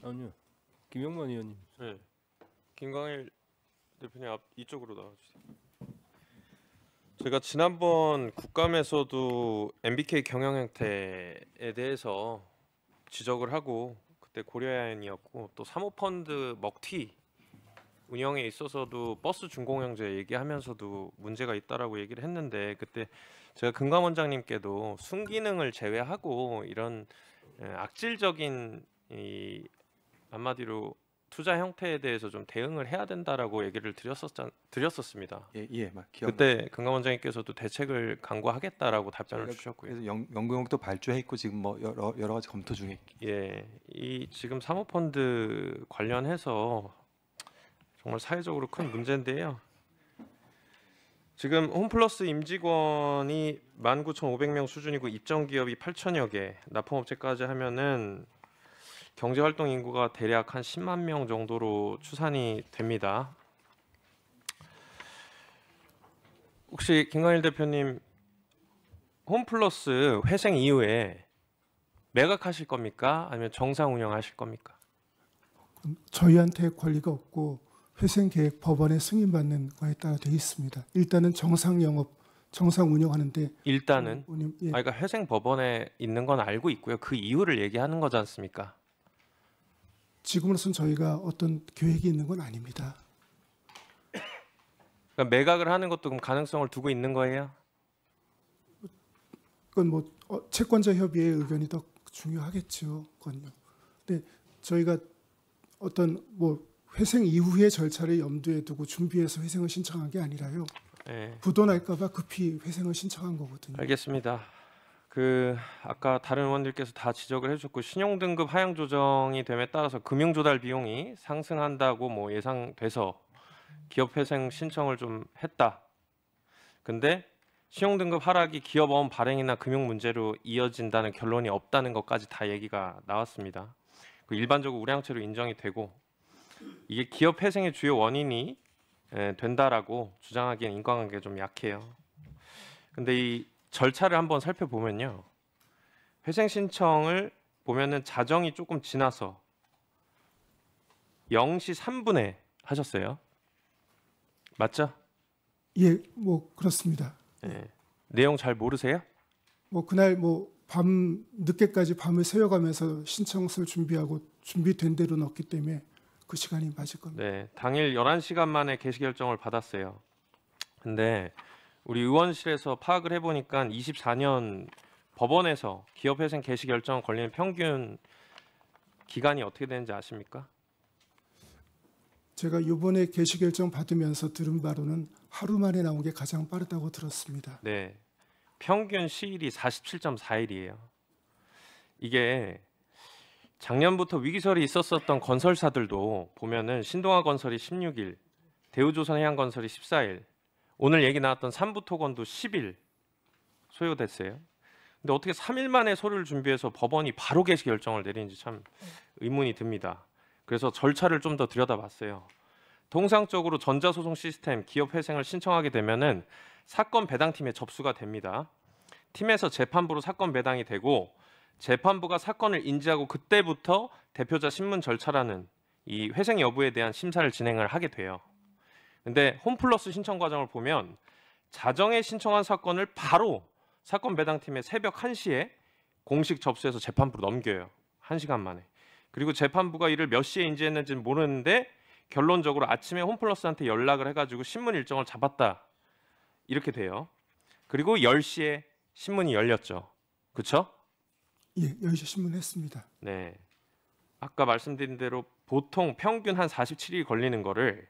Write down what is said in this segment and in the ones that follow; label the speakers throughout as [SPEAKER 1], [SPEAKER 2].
[SPEAKER 1] 아니요. 김영만 의원님.
[SPEAKER 2] 네. 김광일 대표님 이쪽으로 나와주세요. 제가 지난번 국감에서도 MBK 경영 행태에 대해서 지적을 하고 그때 고려해안이었고 또 사모펀드 먹튀 운영에 있어서도 버스 준공영제 얘기하면서도 문제가 있다라고 얘기를 했는데 그때 제가 금감 원장님께도 순기능을 제외하고 이런 악질적인 이 한마디로 투자 형태에 대해서 좀 대응을 해야 된다라고 얘기를 드렸었습니다.
[SPEAKER 3] 예,
[SPEAKER 2] 그때 금감 원장님께서도 대책을 강구하겠다라고 답변을 주셨고요.
[SPEAKER 3] 그래서 연구용도 발주해 있고 지금 뭐 여러 가지 검토 중에.
[SPEAKER 2] 예, 이 지금 사모펀드 관련해서 정말 사회적으로 큰 문제인데요. 지금 홈플러스 임직원이 19,500명 수준이고 입점 기업이 8천여 개, 납품업체까지 하면은 경제활동 인구가 대략 한 10만 명 정도로 추산이 됩니다. 혹시 김광일 대표님 홈플러스 회생 이후에 매각하실 겁니까? 아니면 정상 운영하실 겁니까?
[SPEAKER 4] 저희한테 권리가 없고 회생 계획 법원에 승인받는 거에 따라 되어 있습니다. 일단은 정상 영업, 정상 운영하는데
[SPEAKER 2] 일단은
[SPEAKER 4] 예.
[SPEAKER 2] 그러니까 회생 법원에 있는 건 알고 있고요. 그 이유를 얘기하는 거지 않습니까?
[SPEAKER 4] 지금으로선 저희가 어떤 계획이 있는 건 아닙니다.
[SPEAKER 2] 그러니까 매각을 하는 것도 그럼 가능성을 두고 있는 거예요?
[SPEAKER 4] 그건 뭐 채권자 협의회의 의견이 더 중요하겠죠. 그건요. 근데 저희가 어떤 뭐 회생 이후의 절차를 염두에 두고 준비해서 회생을 신청한 게 아니라요.
[SPEAKER 2] 네.
[SPEAKER 4] 부도 날까봐 급히 회생을 신청한 거거든요.
[SPEAKER 2] 알겠습니다. 아까 다른 의원들께서 다 지적을 해주셨고 신용등급 하향 조정이 됨에 따라서 금융조달 비용이 상승한다고 뭐 예상돼서 기업회생 신청을 좀 했다. 근데 신용등급 하락이 기업어음 발행이나 금융 문제로 이어진다는 결론이 없다는 것까지 다 얘기가 나왔습니다. 일반적으로 우량채로 인정이 되고 이게 기업회생의 주요 원인이 된다라고 주장하기엔 인과관계가 좀 약해요. 근데 이 절차를 한번 살펴보면요. 회생 신청을 보면은 자정이 조금 지나서 0시 3분에 하셨어요. 맞죠?
[SPEAKER 4] 예, 뭐 그렇습니다.
[SPEAKER 2] 네. 내용 잘 모르세요?
[SPEAKER 4] 뭐 그날 뭐 밤 늦게까지 밤을 새워가면서 신청서를 준비하고 준비된 대로 넣었기 때문에 그 시간이 맞을 겁니다.
[SPEAKER 2] 네, 당일 11시간 만에 개시 결정을 받았어요. 근데 우리 의원실에서 파악을 해보니까 24년 법원에서 기업회생 개시 결정 걸리는 평균 기간이 어떻게 되는지 아십니까?
[SPEAKER 4] 제가 이번에 개시 결정 받으면서 들은 바로는 하루 만에 나온 게 가장 빠르다고 들었습니다.
[SPEAKER 2] 네, 평균 시일이 47.4일이에요. 이게 작년부터 위기설이 있었던 건설사들도 보면은 신동아 건설이 16일, 대우조선해양건설이 14일, 오늘 얘기 나왔던 삼부토건도 10일 소요됐어요. 근데 어떻게 3일 만에 서류를 준비해서 법원이 바로 개시 결정을 내리는지 참 의문이 듭니다. 그래서 절차를 좀 더 들여다봤어요. 통상적으로 전자소송 시스템 기업회생을 신청하게 되면은 사건 배당팀에 접수가 됩니다. 팀에서 재판부로 사건 배당이 되고 재판부가 사건을 인지하고 그때부터 대표자 신문 절차라는 이 회생 여부에 대한 심사를 진행을 하게 돼요. 근데 홈플러스 신청 과정을 보면 자정에 신청한 사건을 바로 사건 배당팀에 새벽 1시에 공식 접수해서 재판부로 넘겨요. 1시간 만에. 그리고 재판부가 이를 몇 시에 인지했는지는 모르는데 결론적으로 아침에 홈플러스한테 연락을 해가지고 신문 일정을 잡았다. 이렇게 돼요. 그리고 10시에 신문이 열렸죠. 그렇죠?
[SPEAKER 4] 예, 10시 신문 했습니다.
[SPEAKER 2] 네. 아까 말씀드린 대로 보통 평균 한 47일이 걸리는 거를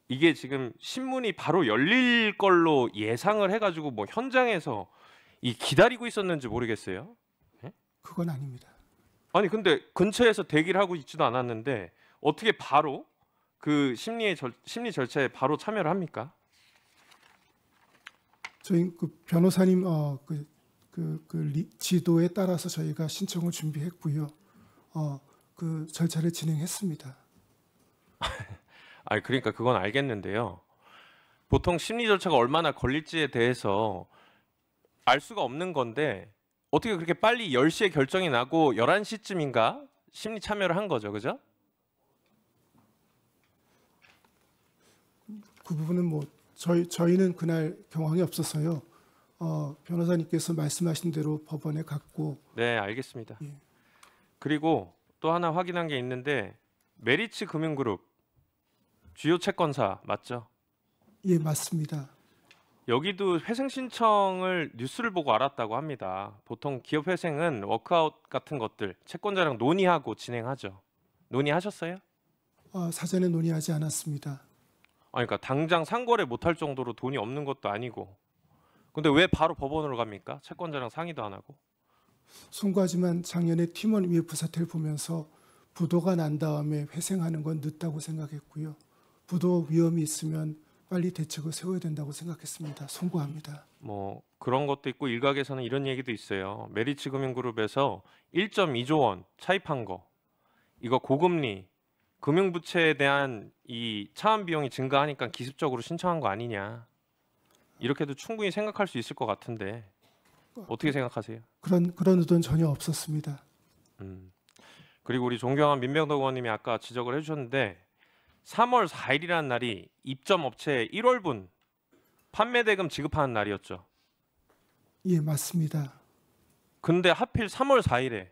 [SPEAKER 2] 이게 지금 신문이 바로 열릴 걸로 예상을 해가지고 뭐 현장에서 이 기다리고 있었는지 모르겠어요. 네?
[SPEAKER 4] 그건 아닙니다.
[SPEAKER 2] 아니 근데 근처에서 대기를 하고 있지도 않았는데 어떻게 바로 그 심리 절차에 바로 참여를 합니까?
[SPEAKER 4] 저희 그 변호사님 지도에 따라서 저희가 신청을 준비했고요. 그 절차를 진행했습니다.
[SPEAKER 2] 아니 그러니까 그건 알겠는데요. 보통 심리 절차가 얼마나 걸릴지에 대해서 알 수가 없는 건데 어떻게 그렇게 빨리 10시에 결정이 나고 11시쯤인가 심리 참여를 한 거죠, 그죠?
[SPEAKER 4] 그 부분은 뭐 저희는 그날 경황이 없어서요. 변호사님께서 말씀하신 대로 법원에 갔고.
[SPEAKER 2] 네, 알겠습니다.
[SPEAKER 4] 예.
[SPEAKER 2] 그리고 또 하나 확인한 게 있는데 메리츠 금융그룹 주요 채권사 맞죠?
[SPEAKER 4] 예, 맞습니다.
[SPEAKER 2] 여기도 회생 신청을 뉴스를 보고 알았다고 합니다. 보통 기업 회생은 워크아웃 같은 것들 채권자랑 논의하고 진행하죠. 논의하셨어요?
[SPEAKER 4] 사전에 논의하지 않았습니다.
[SPEAKER 2] 그러니까 당장 상거래 못할 정도로 돈이 없는 것도 아니고. 근데 왜 바로 법원으로 갑니까? 채권자랑 상의도 안 하고.
[SPEAKER 4] 송구하지만 작년에 팀원 EF 사태를 보면서 부도가 난 다음에 회생하는 건 늦다고 생각했고요. 부도 위험이 있으면 빨리 대책을 세워야 된다고 생각했습니다. 송구합니다.
[SPEAKER 2] 뭐 그런 것도 있고 일각에서는 이런 얘기도 있어요. 메리츠 금융그룹에서 1.2조 원 차입한 거. 이거 고금리 금융부채에 대한 이 차환 비용이 증가하니까 기습적으로 신청한 거 아니냐. 이렇게도 충분히 생각할 수 있을 것 같은데 어떻게 생각하세요?
[SPEAKER 4] 그런 의도는 전혀 없었습니다.
[SPEAKER 2] 그리고 우리 존경한 민병덕 의원님이 아까 지적을 해주셨는데 3월 4일이라는 날이 입점 업체 1월분 판매 대금 지급하는 날이었죠.
[SPEAKER 4] 예, 맞습니다.
[SPEAKER 2] 근데 하필 3월 4일에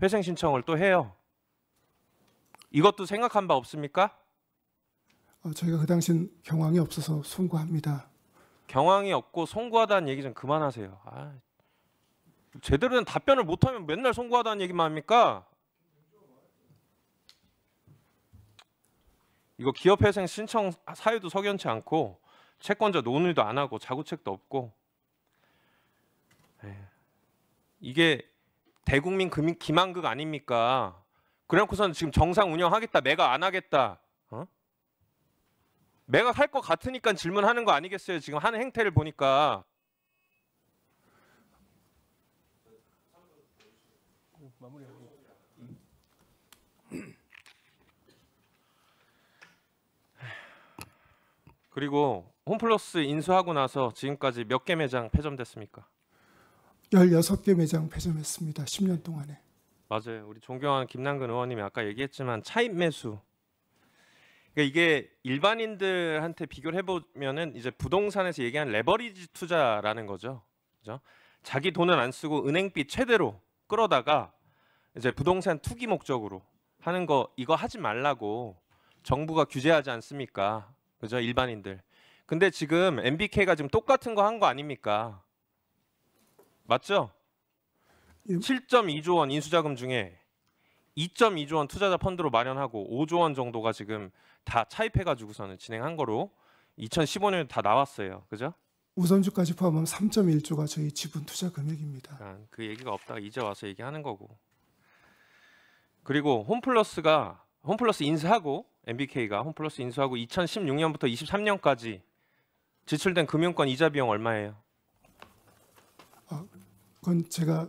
[SPEAKER 2] 회생 신청을 또 해요. 이것도 생각한 바 없습니까?
[SPEAKER 4] 저희가 그 당시엔 경황이 없어서 송구합니다.
[SPEAKER 2] 경황이 없고 송구하다는 얘기 좀 그만하세요. 제대로 된 답변을 못하면 맨날 송구하다는 얘기만 합니까? 이거 기업회생 신청 사유도 석연치 않고 채권자 논의도 안 하고 자구책도 없고 이게 대국민 기만극 아닙니까? 그래놓고서는 지금 정상 운영하겠다, 매각 안 하겠다. 매각할 것 같으니까 질문하는 거 아니겠어요? 지금 하는 행태를 보니까. 그리고 홈플러스 인수하고 나서 지금까지 몇 개 매장 폐점됐습니까?
[SPEAKER 4] 16개 매장 폐점했습니다. 10년 동안에.
[SPEAKER 2] 맞아요. 우리 존경하는 김남근 의원님이 아까 얘기했지만 차입 매수. 그러니까 이게 일반인들한테 비교를 해보면은 이제 부동산에서 얘기하는 레버리지 투자라는 거죠. 그죠? 자기 돈은 안 쓰고 은행비 최대로 끌어다가 이제 부동산 투기 목적으로 하는 거 이거 하지 말라고 정부가 규제하지 않습니까? 그죠? 일반인들. 근데 지금 MBK가 지금 똑같은 거 한 거 아닙니까? 맞죠? 7.2조 원 인수자금 중에 2.2조 원 투자자 펀드로 마련하고 5조 원 정도가 지금 다 차입해가지고서는 진행한 거로 2015년에 다 나왔어요. 그죠?
[SPEAKER 4] 우선주까지 포함하면 3.1조가 저희 지분 투자 금액입니다.
[SPEAKER 2] 그 얘기가 없다가 이제 와서 얘기하는 거고. 그리고 홈플러스 인수하고 MBK가 홈플러스 인수하고 2016년부터 23년까지 지출된 금융권 이자 비용 얼마예요?
[SPEAKER 4] 그건 제가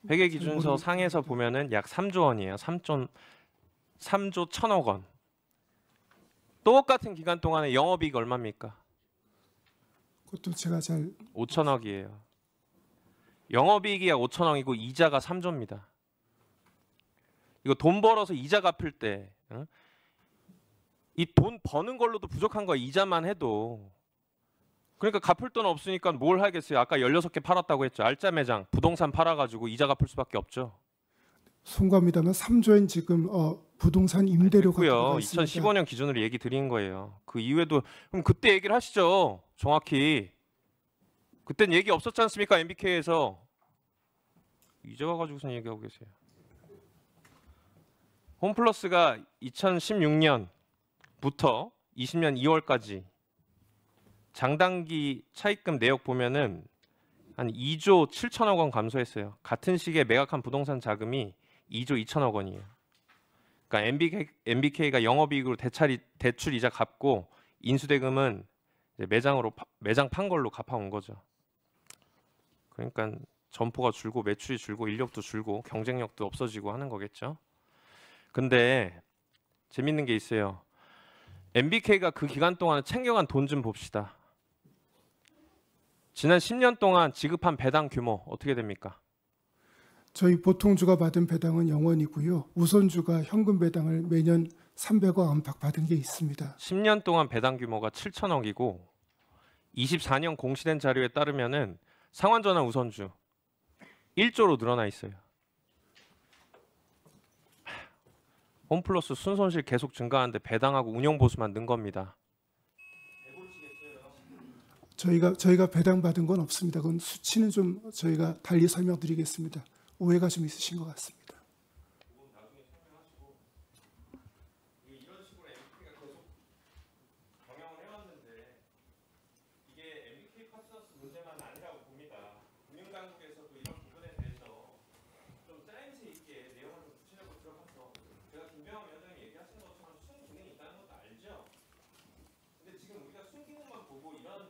[SPEAKER 2] 회계기준서 상에서 보면은 약 3조 원이에요. 3조 1,000억 원. 똑같은 기간 동안에 영업이익 얼마입니까?
[SPEAKER 4] 그것도 제가 잘
[SPEAKER 2] 5천억이에요. 영업이익이 약 5천억이고 이자가 3조입니다. 이거 돈 벌어서 이자 갚을 때 이 돈 버는 걸로도 부족한 거야. 이자만 해도. 그러니까 갚을 돈 없으니까 뭘 하겠어요. 아까 16개 팔았다고 했죠. 알짜 매장 부동산 팔아가지고 이자 갚을 수밖에 없죠.
[SPEAKER 4] 송구합니다만 3조엔 지금 부동산 임대료가 들어가
[SPEAKER 2] 2015년 기준으로 얘기 드린 거예요. 그 이후에도 그럼 그때 얘기를 하시죠. 정확히. 그땐 얘기 없었지 않습니까? MBK에서. 이제 와가지고선 얘기하고 계세요. 홈플러스가 2016년부터 20년 2월까지 장단기 차입금 내역 보면은 한 2조 7천억 원 감소했어요. 같은 시기에 매각한 부동산 자금이 2조 2천억 원이에요. 그러니까 MBK가 영업이익으로 대출 이자 갚고 인수대금은 이제 매장 판 걸로 갚아온 거죠. 그러니까 점포가 줄고 매출이 줄고 인력도 줄고 경쟁력도 없어지고 하는 거겠죠. 근데 재밌는 게 있어요. MBK가 그 기간 동안에 챙겨간 돈 좀 봅시다. 지난 10년 동안 지급한 배당 규모 어떻게 됩니까?
[SPEAKER 4] 저희 보통주가 받은 배당은 0원이고요. 우선주가 현금 배당을 매년 300억 안팎 받은 게 있습니다.
[SPEAKER 2] 10년 동안 배당 규모가 7천억이고 24년 공시된 자료에 따르면은 상환전환 우선주 1조로 늘어나 있어요. 홈플러스 순손실 계속 증가하는데 배당하고 운용 보수만 는 겁니다.
[SPEAKER 4] 저희가 배당 받은 건 없습니다. 그건 수치는 좀 저희가 달리 설명드리겠습니다. 오해가 좀 있으신 것 같습니다.
[SPEAKER 2] 이런 식으로 MBK가 계속 경영을 해왔는데 이게 MBK 파트너스 문제만 아니라고 봅니다. 금융당국에서도 이런 부분에 대해서 좀 짜임새 있게 내용을 좀 구체적으로 들어가서 제가 김병환 위원장이 얘기하신 것처럼 순기능이 있다는 것도 알죠. 근데 지금 우리가 순기능만 보고 이런